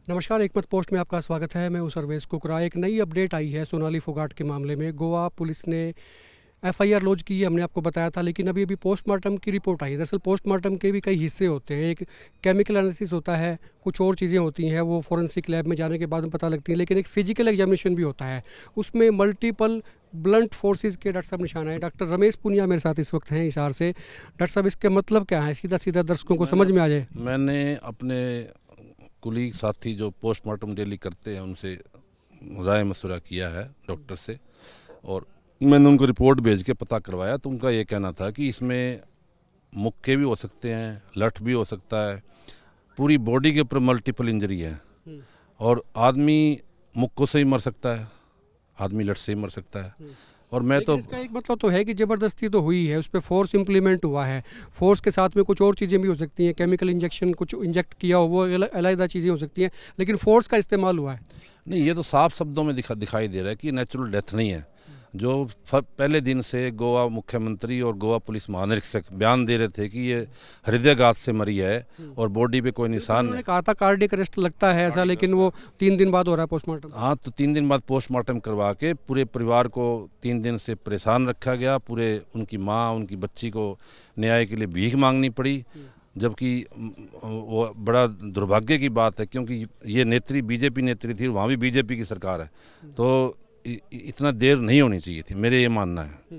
नमस्कार, एकमत पोस्ट में आपका स्वागत है। मैं हूं सर्वेश कुकरा। एक नई अपडेट आई है सोनाली फोगाट के मामले में। गोवा पुलिस ने एफआईआर लॉन्च की है, हमने आपको बताया था, लेकिन अभी पोस्टमार्टम की रिपोर्ट आई है। दरअसल पोस्टमार्टम के भी कई हिस्से होते हैं। एक केमिकल एनालिसिस होता है, कुछ और चीज़ें होती हैं, वो फॉरेंसिक लैब में जाने के बाद में पता लगती हैं, लेकिन एक फिजिकल एग्जामिनेशन भी होता है। उसमें मल्टीपल ब्लंट फोर्सेस के डॉक्टर साहब निशाना है। डॉक्टर रमेश पुनिया मेरे साथ इस वक्त हैं हिसार से। डॉक्टर साहब, इसके मतलब क्या है, सीधा सीधा दर्शकों को समझ में आ जाए। मैंने अपने कुलीग साथी जो पोस्टमार्टम डेली करते हैं उनसे राय मशवरा किया है डॉक्टर से, और मैंने उनको रिपोर्ट भेज के पता करवाया। तो उनका ये कहना था कि इसमें मुक्के भी हो सकते हैं, लठ भी हो सकता है, पूरी बॉडी के ऊपर मल्टीपल इंजरी है। और आदमी मुक्कों से ही मर सकता है, आदमी लठ से ही मर सकता है। और मैं तो इसका एक मतलब तो है कि ज़बरदस्ती तो हुई है, उस पर फोर्स इम्प्लीमेंट हुआ है। फोर्स के साथ में कुछ और चीज़ें भी हो सकती हैं, केमिकल इंजेक्शन कुछ इंजेक्ट किया हो, वो अलग चीज़ें हो सकती हैं, लेकिन फोर्स का इस्तेमाल हुआ है। नहीं, ये तो साफ शब्दों में दिखाई दे रहा है कि नेचुरल डेथ नहीं है। जो पहले दिन से गोवा मुख्यमंत्री और गोवा पुलिस महानिरीक्षक बयान दे रहे थे कि ये हृदयघात से मरी है और बॉडी पे कोई निशान नहीं। कहा था कार्डियक अरेस्ट लगता है ऐसा, लेकिन वो 3 दिन बाद हो रहा है पोस्टमार्टम। हाँ, तो 3 दिन बाद पोस्टमार्टम करवा के पूरे परिवार को 3 दिन से परेशान रखा गया। पूरे उनकी माँ, उनकी बच्ची को न्याय के लिए भीख मांगनी पड़ी, जबकि वो बड़ा दुर्भाग्य की बात है, क्योंकि ये नेत्री बीजेपी नेत्री थी, वहाँ भी बीजेपी की सरकार है। तो इतना देर नहीं होनी चाहिए थी, मेरे ये मानना है।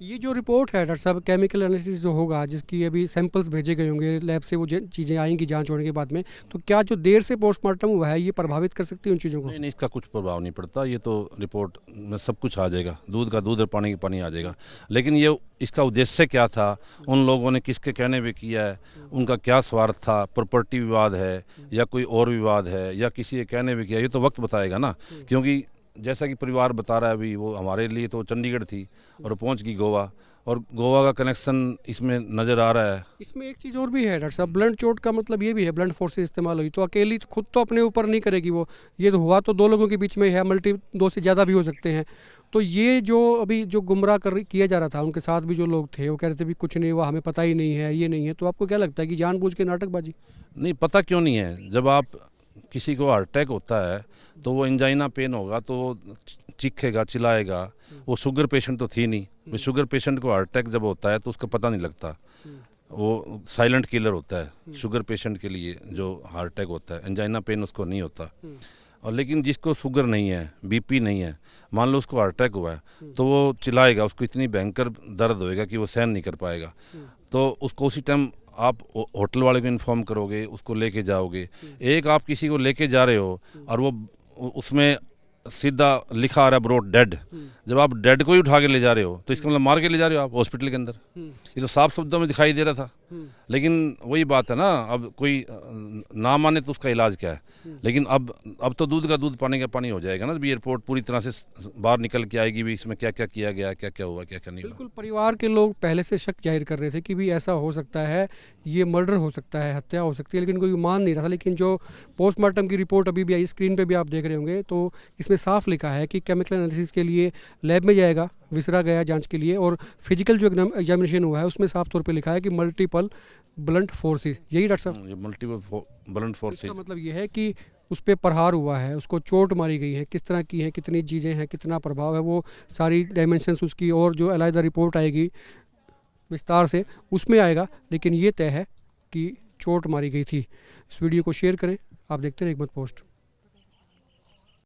ये जो रिपोर्ट है डॉक्टर साहब, केमिकल एनालिसिस जो होगा, जिसकी अभी सैंपल्स भेजे गए होंगे लैब से, वो चीज़ें आएंगी जांच होने के बाद में, तो क्या जो देर से पोस्टमार्टम हुआ है ये प्रभावित कर सकती है उन चीज़ों को? नहीं, इसका कुछ प्रभाव नहीं पड़ता। ये तो रिपोर्ट में सब कुछ आ जाएगा, दूध का दूध और पानी का पानी आ जाएगा। लेकिन ये इसका उद्देश्य क्या था, उन लोगों ने किसके कहने पे किया है, उनका क्या स्वार्थ था, प्रॉपर्टी विवाद है या कोई और विवाद है या किसी के कहने पे किया, ये तो वक्त बताएगा ना। क्योंकि जैसा कि परिवार बता रहा है, अभी वो हमारे लिए तो चंडीगढ़ थी और पहुंच गई गोवा, और गोवा का कनेक्शन इसमें नज़र आ रहा है। इसमें एक चीज़ और भी है डॉक्टर साहब, ब्लंट चोट का मतलब ये भी है, ब्लंट फोर्स इस्तेमाल हुई तो अकेली खुद तो अपने ऊपर नहीं करेगी वो, ये तो हुआ तो 2 लोगों के बीच में है, मल्टी 2 से ज़्यादा भी हो सकते हैं। तो ये जो अभी जो गुमराह किया जा रहा था, उनके साथ भी जो लोग थे वो कह रहे थे भी कुछ नहीं हुआ, हमें पता ही नहीं है, ये नहीं है। तो आपको क्या लगता है कि जानबूझ के नाटकबाजी? नहीं, पता क्यों नहीं है। जब आप किसी को हार्ट अटैक होता है तो वो एंजाइना पेन होगा तो वो चीखेगा, चिल्लाएगा। वो शुगर पेशेंट तो थी नहीं। शुगर पेशेंट को हार्ट अटैक जब होता है तो उसका पता नहीं लगता, वो साइलेंट किलर होता है शुगर पेशेंट के लिए। जो हार्ट अटैक होता है, एंजाइना पेन उसको नहीं होता। और लेकिन जिसको शुगर नहीं है, बीपी नहीं है, मान लो उसको हार्ट अटैक हुआ है, तो वो चिल्लाएगा, उसको इतनी भयंकर दर्द होएगा कि वो सहन नहीं कर पाएगा। तो उसको उसी टाइम आप होटल वाले को इन्फॉर्म करोगे, उसको लेके जाओगे। एक आप किसी को लेके जा रहे हो और वो उसमें सीधा लिखा आ रहा है ब्रो डेड। जब आप डेड को ही उठा के ले जा रहे हो तो इसका मतलब मार के ले जा रहे हो आप हॉस्पिटल के अंदर। ये तो साफ शब्दों में दिखाई दे रहा था। लेकिन वही बात है ना, अब कोई ना माने तो उसका इलाज क्या है। लेकिन अब तो दूध का दूध पानी का पानी हो जाएगा ना। ये रिपोर्ट पूरी तरह से बाहर निकल के आएगी भी, इसमें क्या क्या किया गया, क्या क्या हुआ, क्या क्या नहीं हुआ। बिल्कुल, परिवार के लोग पहले से शक जाहिर कर रहे थे कि भी ऐसा हो सकता है, ये मर्डर हो सकता है, हत्या हो सकती है, लेकिन कोई मान नहीं रहा था। लेकिन जो पोस्टमार्टम की रिपोर्ट अभी भी आई, स्क्रीन पे भी आप देख रहे होंगे, तो इसमें साफ लिखा है कि केमिकल एनालिसिस के लिए लैब में जाएगा, विसरा गया जांच के लिए, और फिजिकल जो एग्जामिनेशन हुआ है उसमें साफ तौर पे लिखा है कि मल्टीपल ब्लंट फोर्सेस। यही डॉक्टर साहब, ये मल्टीपल ब्लंट फोर्सेस, इसका मतलब ये है कि उस पर प्रहार हुआ है, उसको चोट मारी गई है, किस तरह की है, कितनी चीज़ें हैं, कितना प्रभाव है, वो सारी डायमेंशंस उसकी, और जो अलग रिपोर्ट आएगी विस्तार से उसमें आएगा। लेकिन ये तय है कि चोट मारी गई थी। इस वीडियो को शेयर करें। आप देखते रहे एकमत पोस्ट।